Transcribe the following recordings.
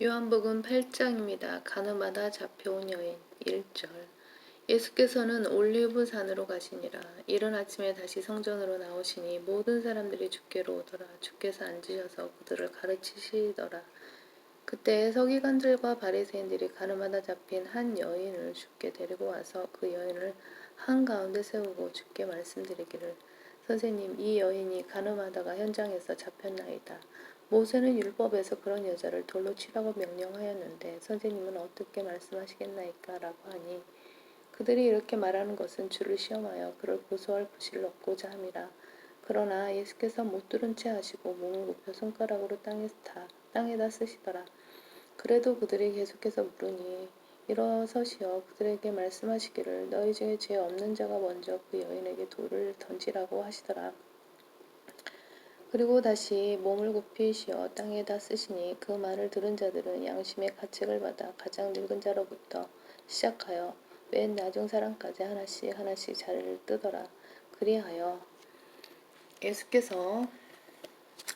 요한복음 8장입니다. 가늠하다 잡혀온 여인 1절. 예수께서는 올리브 산으로 가시니라. 이른 아침에 다시 성전으로 나오시니 모든 사람들이 주께로 오더라. 주께서 앉으셔서 그들을 가르치시더라. 그때 서기관들과 바리새인들이 가늠하다 잡힌 한 여인을 주께 데리고 와서 그 여인을 한가운데 세우고 주께 말씀드리기를, 선생님, 이 여인이 가늠하다가 현장에서 잡혔나이다. 모세는 율법에서 그런 여자를 돌로 치라고 명령하였는데 선생님은 어떻게 말씀하시겠나이까? 라고 하니, 그들이 이렇게 말하는 것은 주를 시험하여 그를 고소할 구실을 얻고자 함이라. 그러나 예수께서 못 들은 채 하시고 몸을 굽혀 손가락으로 땅에다 쓰시더라. 그래도 그들이 계속해서 물으니 일어서시어 그들에게 말씀하시기를, 너희 중에 죄 없는 자가 먼저 그 여인에게 돌을 던지라고 하시더라. 그리고 다시 몸을 굽히시어 땅에다 쓰시니 그 말을 들은 자들은 양심의 가책을 받아 가장 늙은 자로부터 시작하여 맨 나중 사람까지 하나씩 하나씩 자리를 뜨더라. 그리하여 예수께서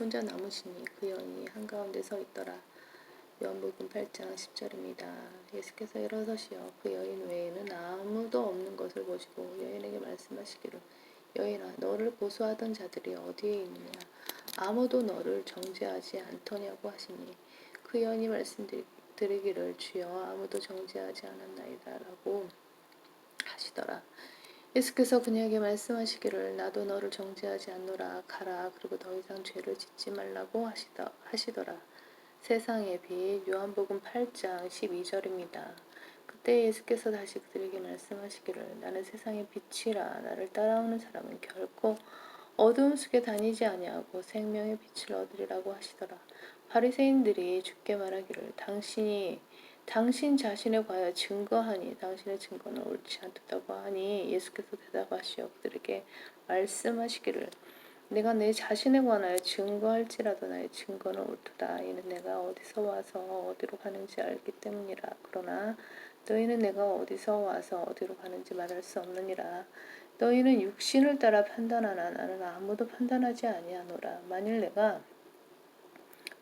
혼자 남으시니 그 여인이 한가운데 서 있더라. 요한복음 8장 10절입니다. 예수께서 일어서시어 그 여인 외에는 아무도 없는 것을 보시고 여인에게 말씀하시기를, 여인아, 너를 고소하던 자들이 어디에 있느냐? 아무도 너를 정죄하지 않더냐고 하시니, 그 여인이 말씀드리기를, 주여, 아무도 정죄하지 않았나이다 라고 하시더라. 예수께서 그녀에게 말씀하시기를, 나도 너를 정죄하지 않노라. 가라. 그리고 더 이상 죄를 짓지 말라고 하시더라. 세상의 빛. 요한복음 8장 12절입니다. 그때 예수께서 다시 그들에게 말씀하시기를, 나는 세상의 빛이라. 나를 따라오는 사람은 결코 어두운 속에 다니지 아니하고 생명의 빛을 얻으리라고 하시더라. 바리새인들이 주께 말하기를, 당신 자신에 관하여 증거하니 당신의 증거는 옳지 않다고 하니, 예수께서 대답하시어 그들에게 말씀하시기를, 내가 내 자신에 관하여 증거할지라도 나의 증거는 옳도다. 이는 내가 어디서 와서 어디로 가는지 알기 때문이라. 그러나 너희는 내가 어디서 와서 어디로 가는지 말할 수 없느니라. 너희는 육신을 따라 판단하나 나는 아무도 판단하지 아니하노라. 만일 내가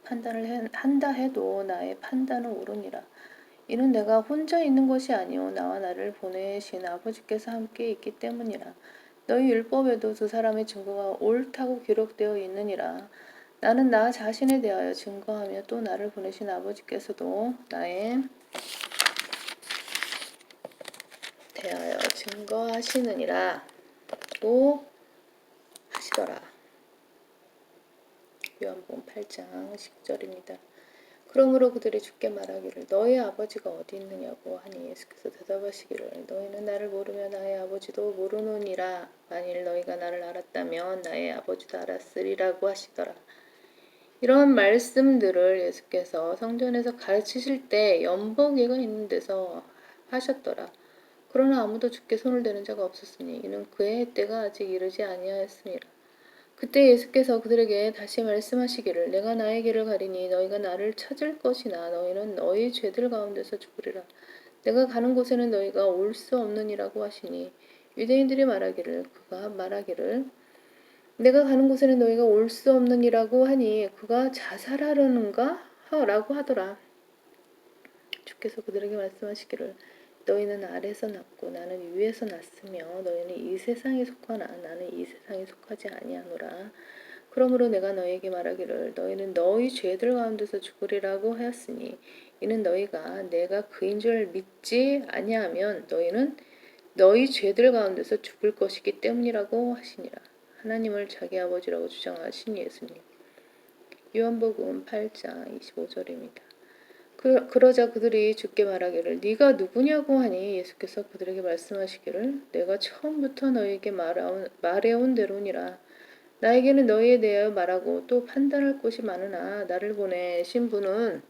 판단을 한다 해도 나의 판단은 옳으니라. 이는 내가 혼자 있는 것이 아니요 나와 나를 보내신 아버지께서 함께 있기 때문이라. 너희 율법에도 두 사람의 증거가 옳다고 기록되어 있느니라. 나는 나 자신에 대하여 증거하며 또 나를 보내신 아버지께서도 나에 대하여 증거하시느니라 고 하시더라. 요한복음 8장 10절입니다. 그러므로 그들이 주께 말하기를, 너희 아버지가 어디 있느냐고 하니, 예수께서 대답하시기를, 너희는 나를 모르며 나의 아버지도 모르느니라. 만일 너희가 나를 알았다면 나의 아버지도 알았으리라고 하시더라. 이런 말씀들을 예수께서 성전에서 가르치실 때 연복이가 있는 데서 하셨더라. 그러나 아무도 주께 손을 대는 자가 없었으니 이는 그의 때가 아직 이르지 아니하였음이라. 그때 예수께서 그들에게 다시 말씀하시기를, 내가 나의 길을 가리니 너희가 나를 찾을 것이나 너희는 너희 죄들 가운데서 죽으리라. 내가 가는 곳에는 너희가 올 수 없느니라고 하시니, 유대인들이 그가 말하기를 내가 가는 곳에는 너희가 올 수 없느니라고 하니 그가 자살하려는가? 라고 하더라. 주께서 그들에게 말씀하시기를, 너희는 아래서 났고 나는 위에서 났으며 너희는 이 세상에 속하나 나는 이 세상에 속하지 아니하노라. 그러므로 내가 너희에게 말하기를, 너희는 너희 죄들 가운데서 죽으리라고 하였으니 이는 너희가 내가 그인 줄 믿지 아니하면 너희는 너희 죄들 가운데서 죽을 것이기 때문이라고 하시니라. 하나님을 자기 아버지라고 주장하신 예수님. 요한복음 8장 25절입니다. 그러자 그들이 주께 말하기를, 네가 누구냐고 하니, 예수께서 그들에게 말씀하시기를, 내가 처음부터 너희에게 말해온 대로니라. 나에게는 너희에 대하여 말하고 또 판단할 곳이 많으나 나를 보내신 분은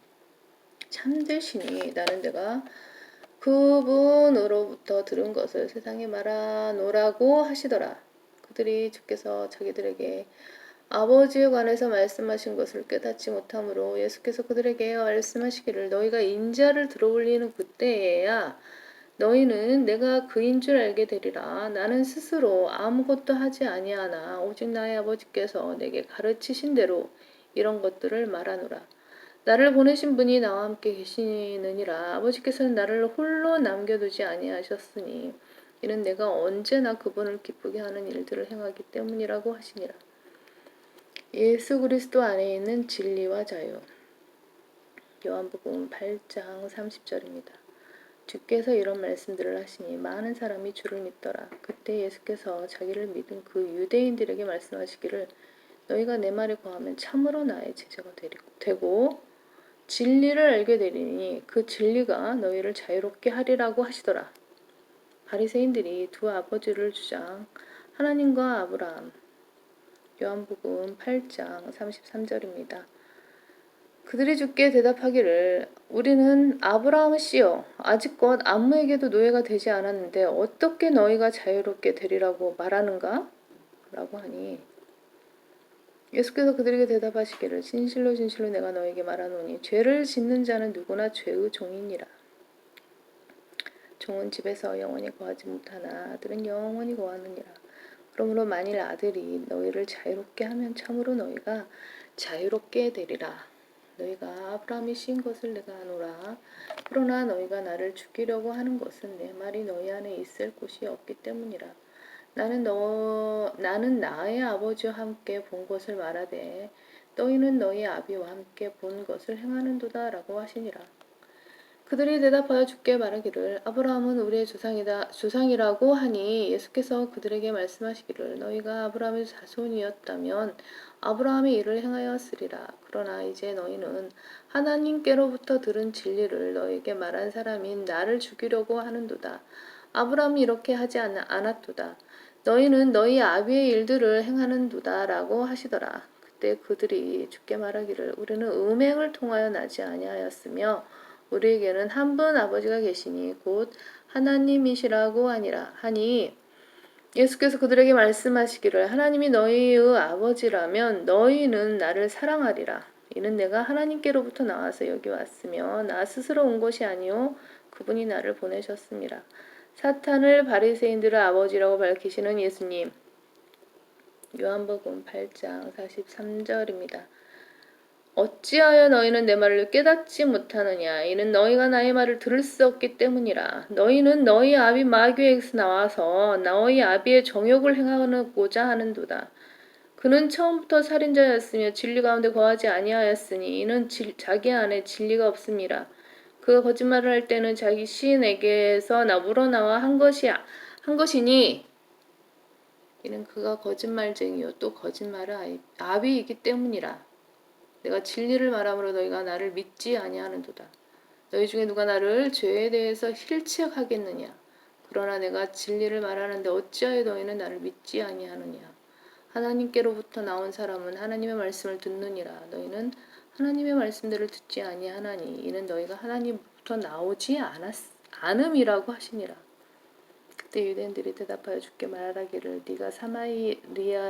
참되시니 나는 내가 그분으로부터 들은 것을 세상에 말하노라고 하시더라. 그들이 주께서 자기들에게 아버지에 관해서 말씀하신 것을 깨닫지 못하므로 예수께서 그들에게 말씀하시기를, 너희가 인자를 들어올리는 그때에야 너희는 내가 그인 줄 알게 되리라. 나는 스스로 아무것도 하지 아니하나 오직 나의 아버지께서 내게 가르치신 대로 이런 것들을 말하노라. 나를 보내신 분이 나와 함께 계시느니라. 아버지께서는 나를 홀로 남겨두지 아니하셨으니 이는 내가 언제나 그분을 기쁘게 하는 일들을 행하기 때문이라고 하시니라. 예수 그리스도 안에 있는 진리와 자유. 요한복음 8장 30절입니다. 주께서 이런 말씀들을 하시니 많은 사람이 주를 믿더라. 그때 예수께서 자기를 믿은 그 유대인들에게 말씀하시기를 너희가 내 말에 거하면 참으로 나의 제자가 되고 진리를 알게 되리니 그 진리가 너희를 자유롭게 하리라고 하시더라. 바리새인들이 두 아버지를 주장 하나님과 아브라함. 요한복음 8장 33절입니다. 그들이 주께 대답하기를 우리는 아브라함의 씨요 아직껏 아무에게도 노예가 되지 않았는데 어떻게 너희가 자유롭게 되리라고 말하는가? 라고 하니 예수께서 그들에게 대답하시기를 진실로 진실로 내가 너에게 말하노니 죄를 짓는 자는 누구나 죄의 종이니라. 종은 집에서 영원히 거하지 못하나 아들은 영원히 거하느니라. 그러므로 만일 아들이 너희를 자유롭게 하면 참으로 너희가 자유롭게 되리라. 너희가 아브라함이 씌인 것을 내가 아노라. 그러나 너희가 나를 죽이려고 하는 것은 내 말이 너희 안에 있을 곳이 없기 때문이라. 나는 나의 아버지와 함께 본 것을 말하되 너희는 너희 아비와 함께 본 것을 행하는도다 라고 하시니라. 그들이 대답하여 주께 말하기를 아브라함은 우리의 주상이라고 하니 예수께서 그들에게 말씀하시기를 너희가 아브라함의 자손이었다면 아브라함의 일을 행하였으리라. 그러나 이제 너희는 하나님께로부터 들은 진리를 너희에게 말한 사람인 나를 죽이려고 하는도다. 아브라함이 이렇게 하지 않았도다. 너희는 너희 아비의 일들을 행하는도다 라고 하시더라. 그때 그들이 주께 말하기를 우리는 음행을 통하여 나지 아니하였으며 우리에게는 한 분 아버지가 계시니 곧 하나님이시라고 하니 예수께서 그들에게 말씀하시기를 하나님이 너희의 아버지라면 너희는 나를 사랑하리라. 이는 내가 하나님께로부터 나와서 여기 왔으며 나 스스로 온 것이 아니요 그분이 나를 보내셨습니다. 사탄을 바리새인들의 아버지라고 밝히시는 예수님. 요한복음 8장 43절입니다. 어찌하여 너희는 내 말을 깨닫지 못하느냐 이는 너희가 나의 말을 들을 수 없기 때문이라. 너희는 너희 아비 마귀에게서 나와서 너희 아비의 정욕을 행하고자 하는도다. 그는 처음부터 살인자였으며 진리 가운데 거하지 아니하였으니 이는 자기 안에 진리가 없음이라. 그가 거짓말을 할 때는 자기 시인에게서 우러나와 한 것이니 이는 그가 거짓말쟁이요 또 거짓말의 아비이기 때문이라. 내가 진리를 말함으로 너희가 나를 믿지 아니하는도다. 너희 중에 누가 나를 죄에 대해서 실책하겠느냐. 그러나 내가 진리를 말하는데 어찌하여 너희는 나를 믿지 아니하느냐. 하나님께로부터 나온 사람은 하나님의 말씀을 듣느니라. 너희는 하나님의 말씀들을 듣지 아니하나니 이는 너희가 하나님부터 나오지 않음이라고 하시니라. 그때 유대인들이 대답하여 주께 말하기를 네가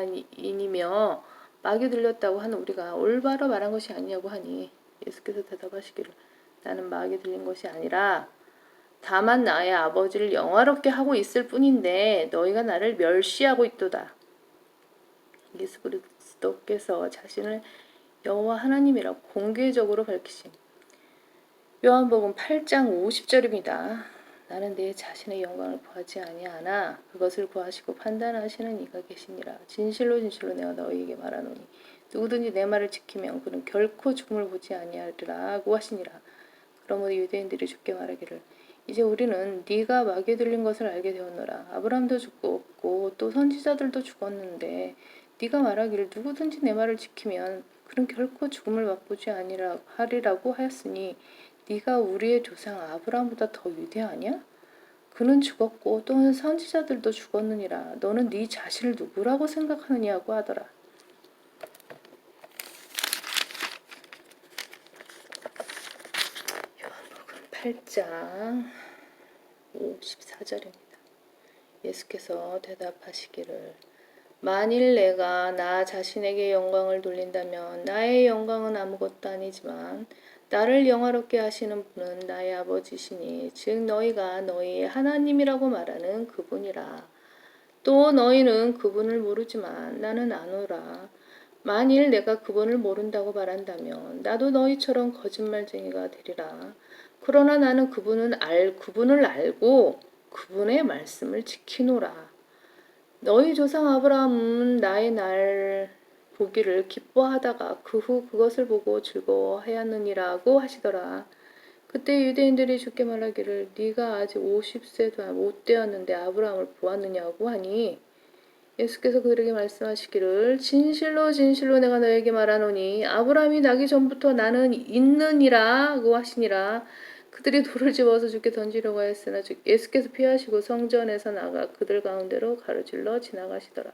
사마리아인이며 마귀 들렸다고 하는 우리가 올바로 말한 것이 아니냐고 하니 예수께서 대답하시기를 나는 마귀 들린 것이 아니라 다만 나의 아버지를 영화롭게 하고 있을 뿐인데 너희가 나를 멸시하고 있도다. 예수 그리스도께서 자신을 여호와 하나님이라 공개적으로 밝히심. 요한복음 8장 50절입니다. 나는 내 자신의 영광을 구하지 아니하나 그것을 구하시고 판단하시는 이가 계시니라. 진실로 진실로 내가 너희에게 말하노니 누구든지 내 말을 지키면 그는 결코 죽음을 보지 아니하리라고 하시니라. 그러므로 유대인들이 주께 말하기를 이제 우리는 네가 마귀에 들린 것을 알게 되었노라. 아브라함도 죽었고 또 선지자들도 죽었는데 네가 말하기를 누구든지 내 말을 지키면 그는 결코 죽음을 맛보지 아니하리라고 하였으니 네가 우리의 조상 아브라함보다 더 위대하냐? 그는 죽었고 또는 선지자들도 죽었느니라. 너는 네 자신을 누구라고 생각하느냐고 하더라. 요한복음 8장 54절입니다. 예수께서 대답하시기를 만일 내가 나 자신에게 영광을 돌린다면 나의 영광은 아무것도 아니지만 나를 영화롭게 하시는 분은 나의 아버지시니 즉 너희가 너희의 하나님이라고 말하는 그분이라. 또 너희는 그분을 모르지만 나는 아노라. 만일 내가 그분을 모른다고 말한다면 나도 너희처럼 거짓말쟁이가 되리라. 그러나 나는 그분을 알고 그분의 말씀을 지키노라. 너희 조상 아브라함은 나의 날 보기를 기뻐하다가 그 후 그것을 보고 즐거워하였느니라고 하시더라. 그때 유대인들이 주께 말하기를 네가 아직 50세도 못 되었는데 아브라함을 보았느냐고 하니 예수께서 그들에게 말씀하시기를 진실로 진실로 내가 너에게 말하노니 아브라함이 나기 전부터 나는 있느니라고 하시니라. 그들이 돌을 집어서 주께 던지려고 하였으나 예수께서 피하시고 성전에서 나가 그들 가운데로 가로질러 지나가시더라.